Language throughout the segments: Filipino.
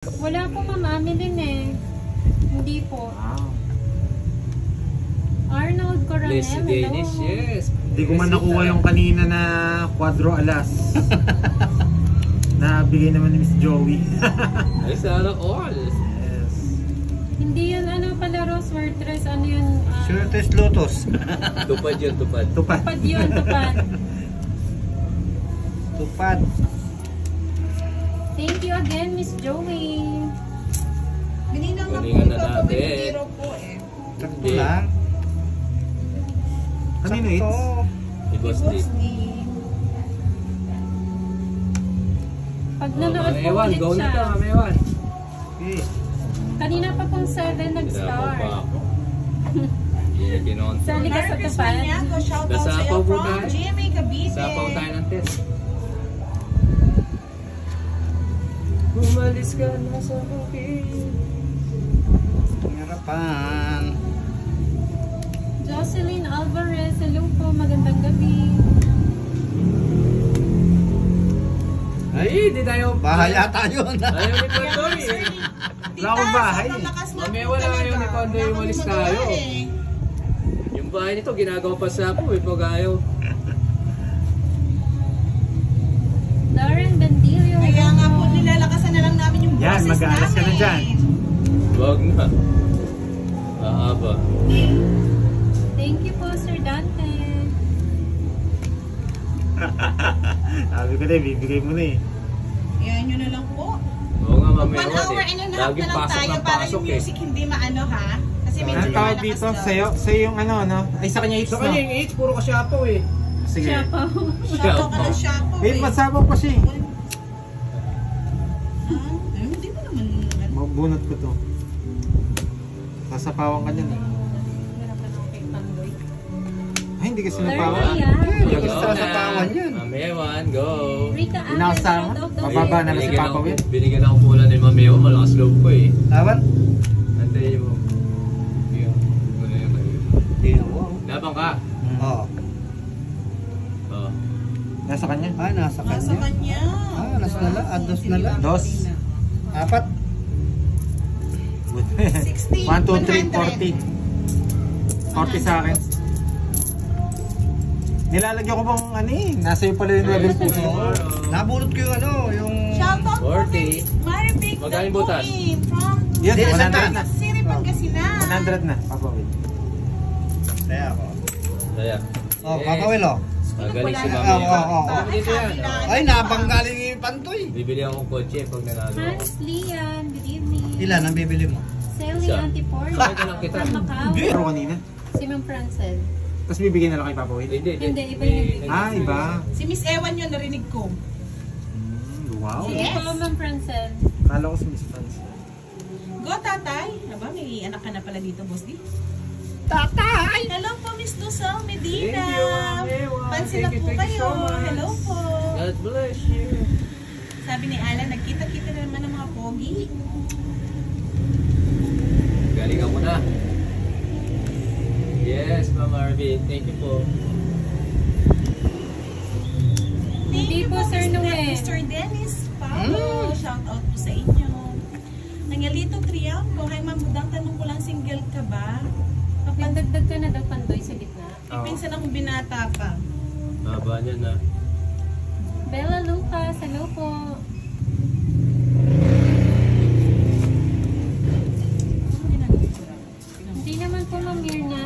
Wala po ma'am, amin din eh. Hindi po. Wow. Arnold Coronel, Blessed Danish, hello. yes. Hindi ko man nakuha yung kanina na quadro alas. Nabigay naman ni Miss Joey. Ay, sana all. Yes. Hindi yun ano pala Rose Wertres, ano yun? Surtes Lotus. Tupad yun, tupad. Tupad. Tupad yun, tupad. Tupad. Thank you again, Miss Joey. Bininang na po Galingan na ito, natin. pabibiro po eh. Sakto Hindi. lang. Kanino Sakto. it's? Di Boss D. Boss D. Pag Oh, nanood po Ewan, ulit go na siya. to, Ma'am Ewan. Okay. Kanina pa pong 7 Tinapon nag-start. pa ako. Hindi kinonto. Sali ka sa Marcus tupad. Maniaco, shoutout Nasa sa'yo Apaw po from tayo. GMA Cavite. Sapaw tayo ng test. Umalis ka na sa akin. Harapan. Jocelyn Alvarez, hello po, magandang gabi. Ay, di tayo. Bahay ata yun. Ayaw ni Pandoy eh. Wala akong bahay eh. Mamaya wala ayaw ni Pandoy umalis tayo. Yung bahay nito, ginagawa pa sa po eh, pag ayaw. Darren Bandilio. Kaya nga po nilalakasan na lang namin yung Yan, boses mag-aalas ka na namin. dyan. Wag na. Mahaba. Thank you po, Sir Dante. Sabi ko na, bibigay mo na eh. Yan nyo na lang po. Oo nga, Pag mamaya 1 hour and a half Laging na lang pasok tayo ng para pasok yung eh. music hindi maano ha. Kasi medyo Anong tawag lumalakas dito? daw. Sa'yo yung ano, no? Ay, sa kanya it's Sa no? kanya yung H, puro kasyapaw eh. Sige. Siya po. Shapo ka ng shapo Eh, eh. masabaw pa siya eh. Eh, hindi mo naman. Mabunot ko to. Sasapawan ka dyan eh. Hirapan ako kay Pandoy. Ay, hindi kasi Larry, napawan. yan. Hindi Go kasi Gusto sa na. pawan yan. Ma'am Ewan, go. Rika Ames, Inakasama? shoutout daw Mababa sa'yo. na si Papa Will. Binigyan ako pula ni Ma'am Ewan, malakas loob ko eh. Laban? Antayin mo. Yun. Hindi na ko. Labang ka. Oo. Oo. Nasa kanya? Ah, nasa Nasa kanya. kanya. Ah, alas na lang. Ados na lang. Dos. Apat. 60, 1, 2, 3, 40. 40 sa akin. Nilalagyan ko bang ano eh. Nasa iyo pala yung level po. Oo. Nabulot ko yung ano, yung... Shoutout po 40. kay Maribik Magaling butas. from Yan, Hindi, 100 na. Siri Pangasinan. 100 na, Papa Will. Kaya ako. Kaya. Oh, kakawil oh. Magaling si Ma'am Oo, Ewan. oo, oo. Sabi dito yan. Ay, nabanggaling yung pantoy. Bibili akong kotse pag nanalo ako. Hans Lian, good evening. Ilan ang bibili mo? Sally Isa. Antipor. Sakay ka lang kita. From Macau. Pero kanina. Si Ma'am Francel. Tapos bibigyan na lang kay Papa Will. Hindi, Hindi, iba yung- Ah, iba. Si Miss Ewan yun, narinig ko. Wow. Sige Yes. po, Ma'am Francel. Kala ko si Miss Francis. Go, tatay. Aba, may anak ka na pala dito, boss di. Tatay! Hello po, Miss Luzon Medina. Thank you, Ma'am Ewan. Pansin na Thank you, po thank you kayo. so much. Hello po. God bless you. Sabi ni Alan, nagkita-kita na naman ng mga pogi. Galing ako na. Yes, Ma'am Arvin. Thank you po. Thank Hindi you po, Sir Mr. Noel. Mr. Dennis Pablo. Shout out po sa inyo. Nangyalito Triambo. Hi, Ma'am Budang. Tanong ko lang, single ka ba? Pandagdag ka na daw, Pandoy, sa gitna. Oo. Pinsan akong binata pa. Haba niya na. Bella Lucas, hello po. Hindi naman po, Ma'am Mirna.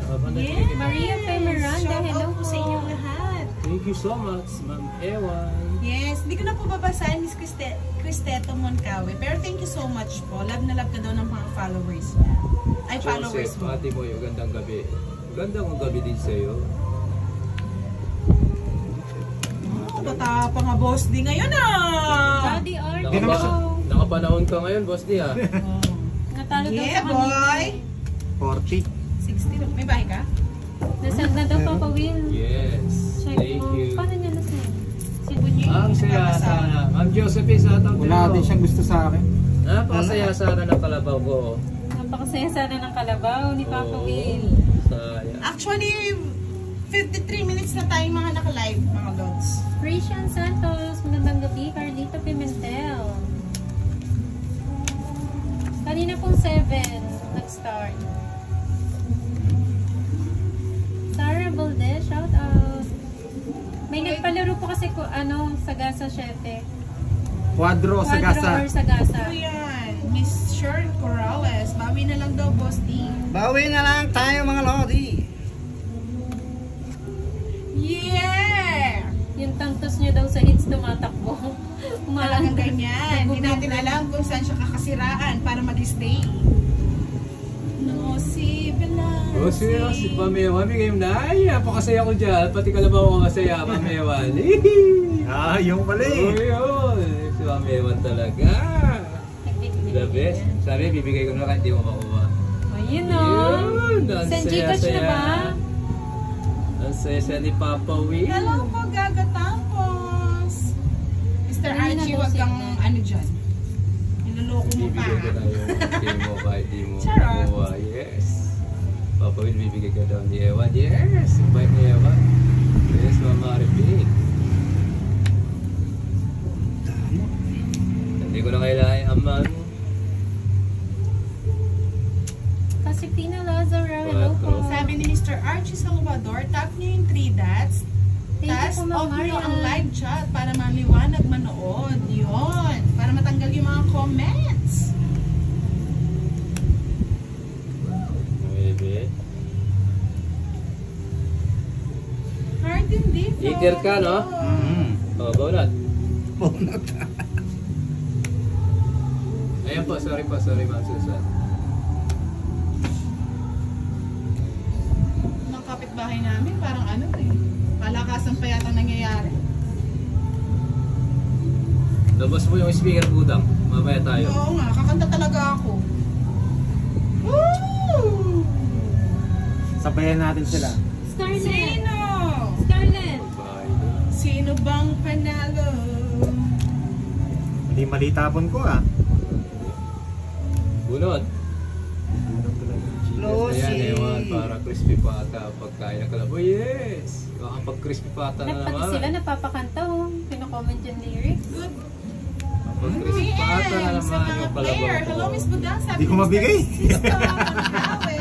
Haba na. Yes. Maria Faye Miranda, Shout hello out po po. sa inyong lahat. Thank you so much, Ma'am Ewan. Yes, hindi ko na po babasahin Miss Cristeto Moncawe. Pero thank you so much po. Love na love ka daw ng mga followers niya. Ay, followers Joseph, mo. ate mo, yung gandang gabi. Gandang gabi din sa'yo. Oh, bata pa nga boss di ngayon ah! Daddy Art, Hindi naman siya- hello. Nakapanahon ka ngayon, boss di ah. Natalo daw Yeah, sa boy! kanina. 40. 60 na. May bahay ka? Nasend na daw, Papa Will. Yes. Check Thank mo. you. Paano niya nasend? Si Bunyi. Ang saya sana. Ma'am Josephine, sa atang Wala din siyang gusto sa akin. Napakasaya sana ng kalabaw ko. Napakasaya sana ng kalabaw ni Papa Oo. Will. Sayang. Actually, 53 minutes na tayong mga naka-live, mga lods. Christian Santos, magandang gabi. Carlito Pimentel. Kanina pong 7 nag-start. Sarah Valdez, shout out. May nagpalaro po kasi ko, Sagasa 7. Quadro, Sagasa. Or Sagasa. So yan, Miss Sharon Corrales. Bawi na lang daw, Boss D. Bawi na lang tayo mga lodi. Yeah! Yung tangtos niya daw sa hits tumatakbo. Talagang ganyan. Hindi natin alam kung saan siya kakasiraan para mag-stay. No, si Bella. Oh, si Pamewan, bigay mo na. Ay, napakasaya ko dyan. Pati kalabaw ko masaya, Pamewan. Ah, yung pala Oh, eh. yun. Si Pamewan talaga. The best. Sabi, bibigay ko na kahit di mo makuha. Ayun o. Yun, ang St. Jacobs na saya-saya. ba? Ang saya ni Papa Will. Hello po, Gaga Tampos. Mr. Ano na Archie, daw wag siya? kang dyan. Niloloko mo pa. Bibigay ko na yung game mo kahit di mo Charot. makuha. Yes. Papa Will, bibigay ka daw ni Ewan. Yes. Bait ni Ewan. Yes, Mama Arifin. Hindi ko na kailangan aman. Pasifina Lazaro, hello po. Sabi ni Mr. Archie Salvador, tap niyo yung 3 dots. Thank you Tapos po, Ma'am off niyo ang Marian. live chat para maliwanag manood. Yun. Para matanggal yung mga comments. Maybe. Hard hindi. Eater ka, no? Oh, bonat. Bonat. Ayan po, sorry Ma'am Susan. Ng kapitbahay namin, parang ano eh. Palakasan pa yata nangyayari. Labas mo yung speaker, Budang. Mamaya tayo. Oo nga, kakanta talaga ako. Woo! Sabayan natin sila. Scarlett. Sino? Scarlett. Bye. Sino bang panalo? Hindi mali tapon ko ah. Bunod. Lucy. Ayan, Ewan, para crispy pata. Pagkain ng kalabaw. Yes! Kapag crispy pata na Pati naman. sila napapakanta oh. Pino-comment yung lyrics. Good. Kapag crispy pata na PM sa naman mga yung player. kalabaw. Hello, Miss Budang. Sabi Di ko ni Mr. mabigay. Sisto, Manawe.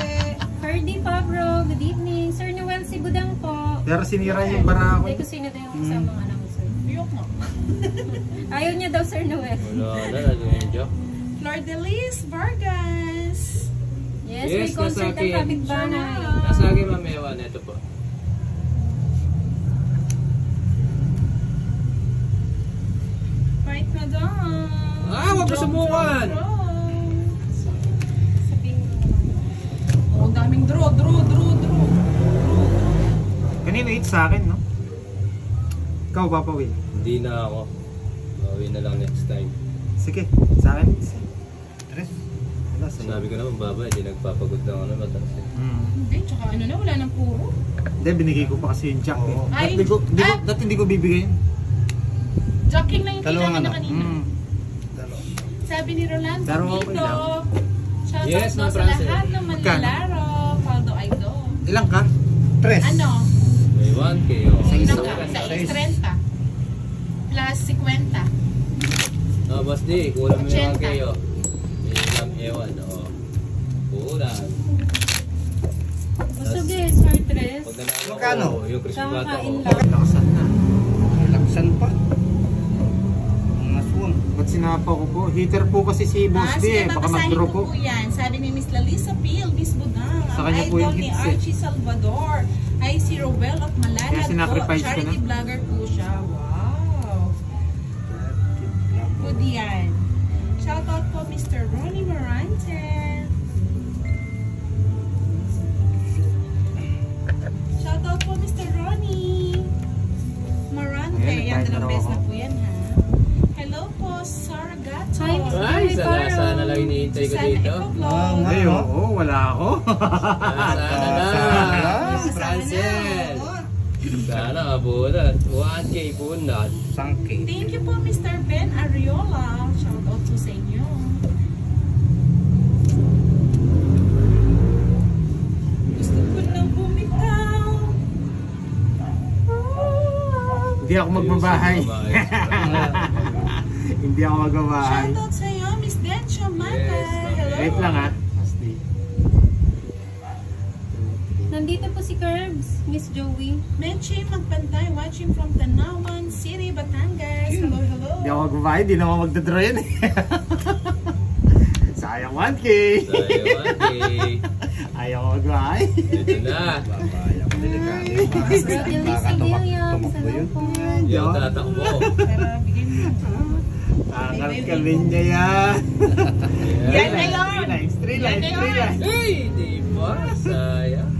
Ferdy Fabro, good evening. Sir Noel si Budang po. Pero sinira yung bara ko. Hindi ko sino daw yung kasamang announcer. Biyok mo. Ayaw niya daw Sir Noel. Wala na, yung joke. Flor Delis Vargas. Yes, Yes, may concert nasa ang akin. kapitbahay. Nasa akin, Ma'am Ewan. Ito po. Fight na daw. Ah, wag mo sumukan! Sabihin mo. Oh, daming draw. Kanino hit sa akin, no? Ikaw, Papa Will. Hindi na ako. Bawi na lang next time. Sige, sa akin. Tres. Wala, sige. Sabi ko naman, baba, hindi nagpapagod lang ano, mataas eh. Hindi, tsaka ano na, wala nang puro. Hindi, binigay ko pa kasi yung jack eh. Oo. Ay, Dati hindi ko bibigay yun. Joking lang yung Dalawang kailangan na ano? kanina. Dalawa. Sabi ni Rolando Pero okay dito, lang. shoutout Yes, daw Ma'am sa Frances. lahat ng Magkano? manlalaro. Paldo Aido. Ilang ka? Tres. Ano? May 1K, oh. Ilang Isa. ka? Sa Seis. 30. Plus 50. Oh, boss D, kulang mo yung 80. 1K, oh. May Ma'am Ewan, oh. Kulang. Busog eh, Sir Tres. Pag nanalo Magkano? ko, yung crispy pata ko. Kakakain lang. Lakasan na. Laksan pa. Ang aswang. Ba't sinapa ko po? Heater po kasi si Boss D eh. Baka babasahin mag-draw ko po. po yan. Sabi ni Miss Lalisa Pil, Miss Budang, Sa ang kanya po idol yung ni hits eh. Archie Salvador ay si Rowell of Malanag Kaya po. sinacrifice ko Charity na. vlogger po siya. Wow. Good yan. Shoutout po Mr. Ronnie Morante. Shoutout po Mr. Ronnie Morante. Ayan, Yan, nagkahit dalawang na beses ako. na po yan ha. Hello po, Sarah Gato. Hi, Miss Ay, Joy Parang. sana lang hinihintay ko dito. Wow, Ay, ano? oo, wala ako. Sana na. Miss Francel. Sana mabulat. 1K bunat. Sangke. Thank you po, Mr. Ben Ariola. Shout out po sa inyo. Gusto ko na bumitaw. Hindi ako magbabahay. Hindi ako magbabahay. Shoutout sa'yo, Miss Dencho Mata. Yes, Hello. Wait lang ha. Asti. Nandito po si Curbs, Miss Joey. Menchi Magpantay, watching from Tanawan City, Batangas. Hello, hello. Hindi ako magbabahay. Hindi naman magdadraw yan eh. Sayang 1K. Sayang 1K. Ayaw ko magbahay. Ito na. Babayang delikado. Brody Baka Lisa Williams, tumakbo hello yun. po. Yung tatakbo. Pero bigyan mo. Akal ka rin niya yan. Yan na yun. 3 lines. Hey, di ba? Sayang.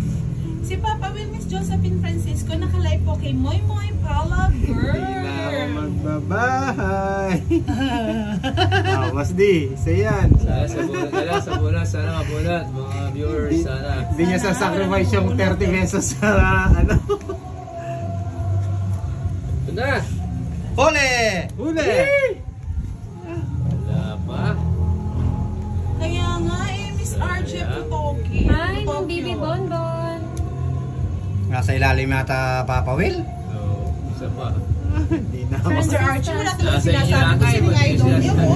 Si Papa Will, Miss Josephine Francisco, nakalive po kay Moy Moy Paula Girl. Hindi na ako magbabahay. Mas di. Isa yan. Sana sa bulan, sana mabulat. Mga viewers, sana. Hindi niya sasacrifice yung 30 pesos sa ano. Ito na. Huli! Huli! Wala pa. Kaya nga Miss RJ Putoki. Hi, Ma'am Bibi Bonbon. Nasa ilalim yata Papa Will. So, isa pa. Hindi na ako. Mr. Archie, wala talaga Nasa inyo sinasabi na ko kayo. sino nga idol niyo po.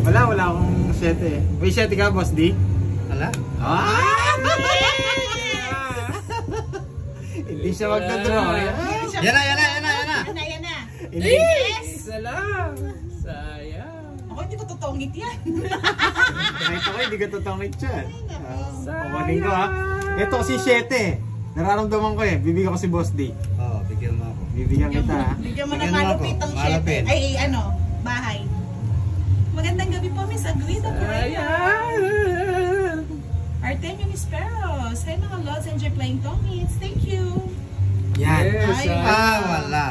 Wala akong 7 eh. May 7 ka, Boss D? Wala? Hindi siya magdadraw. Yan na! Yan na. Hindi. Isa lang. Sayang. Ako hindi ko totongit yan. Kahit ako, hindi ka totongit yan. Pamaling ko ha. Ito kasi 7. Nararamdaman ko eh. Bibigyan ko si Boss D. Oo, bigyan mo ako. Bibigyan kita ha. Bigyan mo ng Bigyan mo ako. malupitang Malupit. 7. Ay, bahay. Magandang gabi po, Miss Agrida Pereira. Sayang. Artemio Miss Peros. Hi mga lods, enjoy playing tongits. Thank you. Yan. Yes, Ay, sayang. Wala.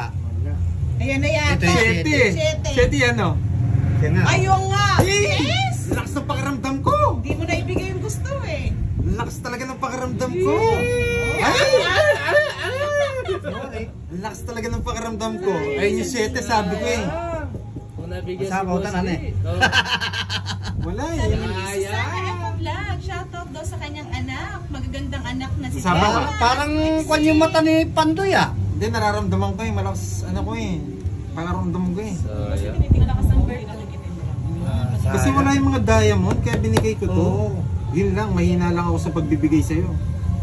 Ayan na yata. Ito yung 7. 7 yan o. Yan nga. Ayun nga. Yes! Lakas ng pakiramdam ko. Hindi mo na ibigay yung gusto eh. Lakas talaga ng pakiramdam ko. Lakas talaga ng pakiramdam ko. Ayun yung 7 sabi ko eh. Kung nabigyan si Sabaw Boss tanan D. eh. Oh. Vlog. Sabi ni Susana Epo Vlog, shoutout daw sa kanyang anak, magagandang anak na si Sama Bella. ka. Parang kwan yung mata ni Pandoy ah. Hindi, nararamdaman ko eh. Malakas, ano ko eh. Pangaramdam ko eh. Sayang. Malakas ang bird. Kasi wala yung mga diamond, kaya binigay ko to. Oo. Yun lang, mahina lang ako sa pagbibigay sa'yo.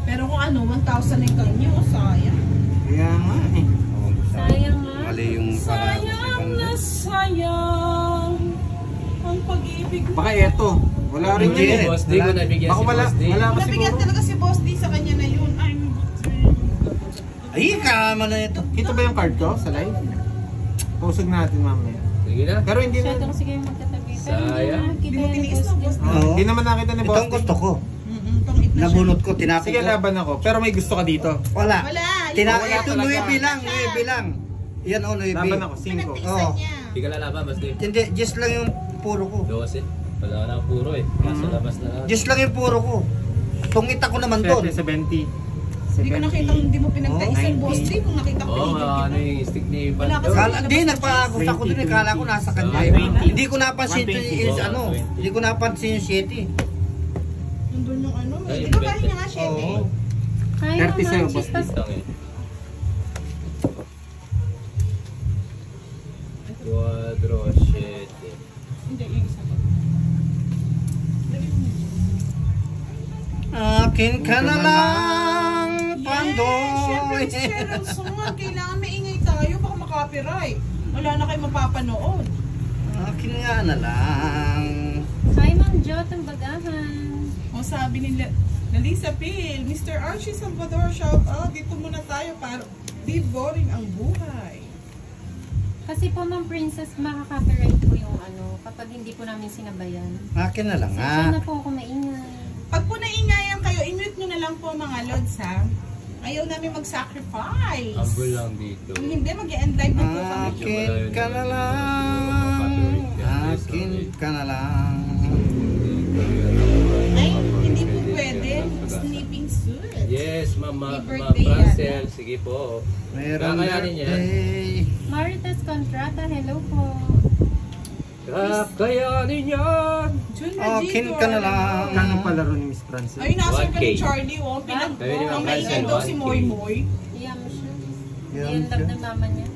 Pero kung ano, 1,000 yung kanyo, sayang. Kaya nga eh. Sayang nga. Mali yung Sayang na sayang ang pag-ibig mo. Baka eto. Wala rin Hindi yun eh. eh. Boss D, kung nabigyan Baka si wala, Boss D. wala kasi Nabigyan siguro. talaga si Boss D sa kanya na yun. Ay, kama na ito. Kita ba yung card ko sa live? Pausag natin mamaya. Sige na. Pero hindi Masyado na. kasi kayo magkatabi. Pero Sayang. hindi Hindi mo na tiniis na, Boss D. Oo. Hindi naman nakita ni Boss. Itong gusto ko. Tongit na siya. Nabunot ko, tinapos Sige, ko. laban ako. Pero may gusto ka dito. Wala. Wala. Tina Wala ito, talaga. 9 lang, 9 lang. Yan o, 9. Laban ako, 5. Pinagtiisan Oo. niya. Hindi ka lalaban, Boss D. Hindi, just lang yung puro ko. 12. Wala na ang puro eh. Nasa labas na lang. Just lang yung puro ko. Tungit ako naman doon. 70. Hindi ko nakita, hindi mo pinagtaisan, Oh, Boss D. Kung nakita ko, Oo, ano yung stick ni Wala Pandoy. kasi- Kala, di, nagpaagot ako doon. Kala ko nasa kanya. 20. Hindi ko napansin 120. yung ano. Hindi ko napansin yung 7. nandun yung ano. Ay, Di ba bahay niya nga, Shete? Oo. Hi, 30 sa'yo, Ma'am Boss Chispas. Ito eh. Quadro 7. Hindi, yung isa pa. Akin ka na lang, Yes! Pandoy. Siyempre, it's Cheryl Song. Kailangan maingay tayo. Baka makapiright. Wala na kayo mapapanood. Akin nga na lang. Hi, Ma'am Jot, ang bagahan. O sabi ni Lisa Pil, Mr. Archie Salvador, shout out. Dito muna tayo para di boring ang buhay. Kasi po, Ma'am Princess, makaka-copyright po yung ano, kapag hindi po namin sinabayan. Akin na lang Sensya na ha. po ako maingay. Pag po naingayan kayo, i-mute nyo na lang po mga lods ha. Ayaw namin mag-sacrifice. Humble lang dito. Kung hindi, mag-end live na po kami. Akin ka na lang. Akin ka na lang. Ay, hindi po pwede. Sleeping suit. Yes, Mama Happy birthday, Francel. Sige po. Meron Kakayanin niya. birthday. Maritas Contrata, hello po. Kakayanin yan. Jun Akin ka na lang. Kano palaro ni Miss Francis? Ay, nasa ka 1K. ni Charlie, oh. Ah, ang maingay Francel, daw si 1K. Moy Moy. Iyan mo siya. Yung love ng mama niya.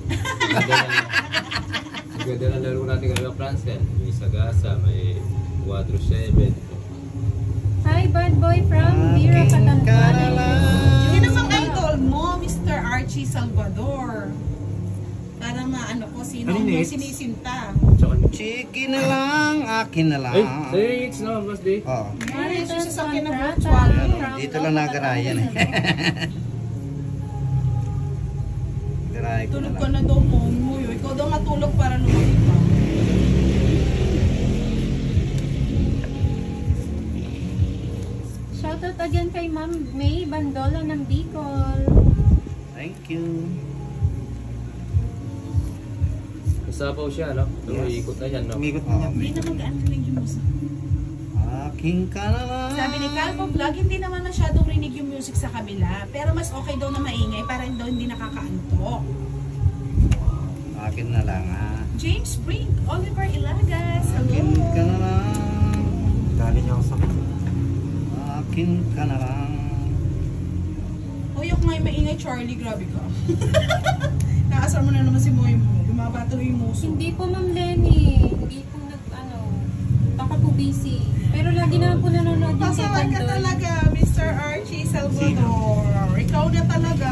Ganda na laro natin ngayon, Francel. May Sagasa, may 4-7. Hi, bad boy from Dira, Katanduan. Yun namang idol mo, Mr. Archie Salvador. Para maano ko, sino Ano mo next? sinisinta. Tsaka Chiki na lang, akin na lang. Ay, sa'yo hits naman, Boss D. Oh. Ay, Maritas sa akin na Contrata virtual. from Dito lang nagarayan eh. Tirahay ko na Tulog ka lang. na daw mo. Ikaw daw matulog para lumalik ka. Shoutout again kay Ma'am May Bandola ng Bicol. Thank you. Kasapaw siya, no? Umiikot na yan, no? Umikot na Oh, yan. Hindi naman gaan-rinig yung music. akin ka na lang. Sabi ni Calvo Vlog, hindi naman masyadong rinig yung music sa kabila. Pero mas okay daw na maingay para daw hindi nakakaantok. Akin na lang ha. James Brink, Oliver Ilagas, Akin ka hello. na lang. Dali niya ako sakit. Akin ka na lang. Hoy, ako ngayon maingay, Charlie, grabe ka. Nakasar mo na naman si Moy mo. Lumaba tuloy yung muso. Hindi po Ma'am Lenny. Hindi po baka po busy. Pero lagi naman po nanonood yung kay Pasaway ka Pandoy. talaga, Mr. Archie Salvador. Ikaw na talaga.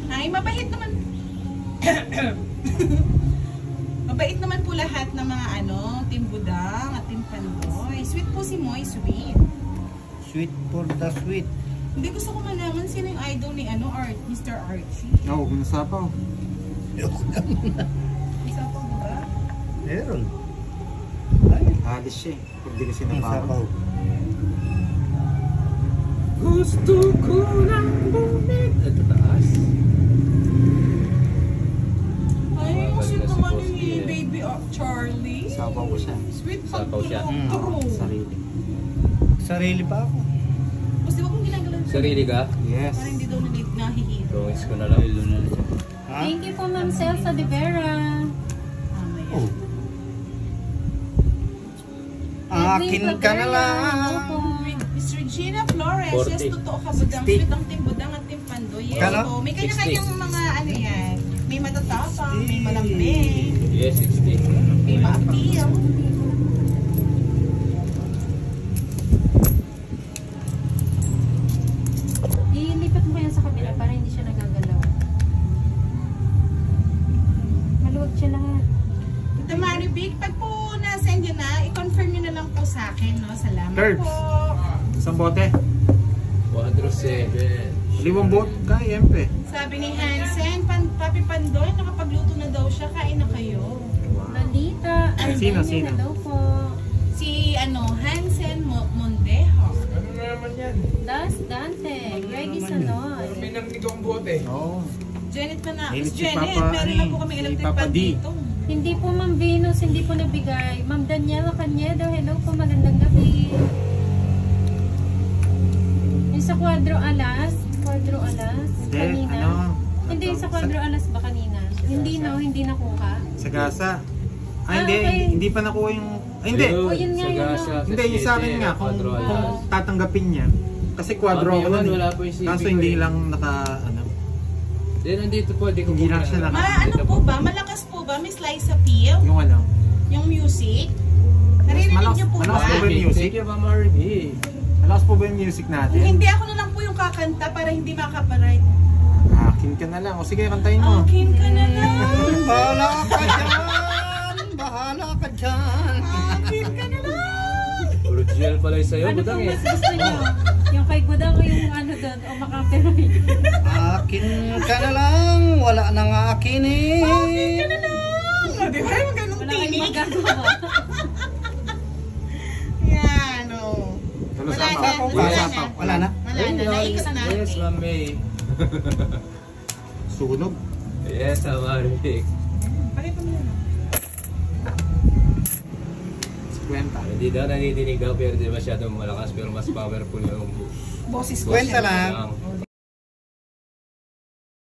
Ay, mabait naman. Mabait naman po lahat ng mga Team Budang at Team Pandoy. Sweet po si Moy, sweet. Sweet for the sweet. Hindi gusto ko malaman sino yung idol ni Mr. Archie. Oo, kung nasapaw. Isa pa ba? Meron. Ay, Alis siya eh. Pag di kasi ang nabawa. sapaw. Gusto ko lang bumit. Ito taas. Ay, Mga sweet galing na si naman Boss yung D eh. baby Charlie. Sapaw ko siya. Sweet Sapaw siya. pagtulong. Sarili. Sarili pa ako. Tapos di ba kung ginagalan Sarili ka? Yes. Parang hindi daw nahihilo. Drawings ko na lang. Ha? Thank you po Ma'am Celsa de Vera. Mamaya. Oh. Akin ka na lang. Miss Regina Flores, 40. yes, totoo ka budang. Sweet ang Team Budang at Team Pandoy. Yes, Kala? po. May kanya-kanyang 60. mga yan. May matatapang, may malambing, Yes, 60. may ma-appeal. Ilipat mo yan sa kabila para hindi siya nagagalaw. Maluwag siya lahat. Tita Maribig, pag po na-send yun na, i-confirm nyo na lang po sa akin. No? Salamat Third. po. Isang bote. 4-7. 5 bote. Kaya, empe. Sabi ni Hansen, Papi Pandoy, nakapagluto na daw siya. Kain na kayo. Lalita. Sino, Ardenio, sino? hello po. Si Hansen Mondejo. Ano na naman yan? Das Dante. Greggy Sanoy. May narinig akong bote. Oo. Janet Manaus. Mahilig si Janet, Papa, meron na po kami si electric Papa pan D. dito. Hindi po Ma'am Venus, hindi po nabigay. Ma'am Daniela Canedo, hello po, magandang gabi. Yung sa Quadro Alas Hindi, kanina. ano? Hindi, sa Quadro Alas ba kanina? Hindi hindi nakuha. Sa gasa. Ah, hindi. okay. Hindi pa nakuha yung... Ay, hindi. Oh, yun nga, yun nga. Hindi, yung sa akin nga. Kung tatanggapin niya. Kasi quadro ako nun wala eh. po yung CB Kaso ko hindi eh. lang Hindi, nandito po. Di ko Hindi lang siya Ano po ba? Malakas po ba? May slice appeal? yung ano. Yung music? Naririnig niyo po malakas ba? po ba yung music? Thank you, Ma'am Maribig. Malakas po ba yung music natin? Hindi ako na lang po yung kakanta para hindi makaparide. Akin ka na lang. O sige, kantahin mo. Akin ka na lang. Bahala ka dyan. Bahala ka dyan. Akin ka na lang. Original pala yung sayo, Ano po budang eh. mas gusto niyo? Yung kay Budang o yung ano doon? O makaperate? Akin ka na lang. Wala nang akin eh. Akin ka na lang. O, di ba? Yung ganong Wala kayong tinig. magagawa. Yan, o. Tulos Wala sapaw. na, Tulos wala na. sapaw. Wala na. Wala na. Naikot na natin. Yes, Ma'am May. Sunog. Yes, Ma'am Maribig. Pakita mo na. 50. Hindi daw nanidinig daw pero di masyadong malakas pero mas powerful yung Boses ko. Kwenta siya. lang. Ang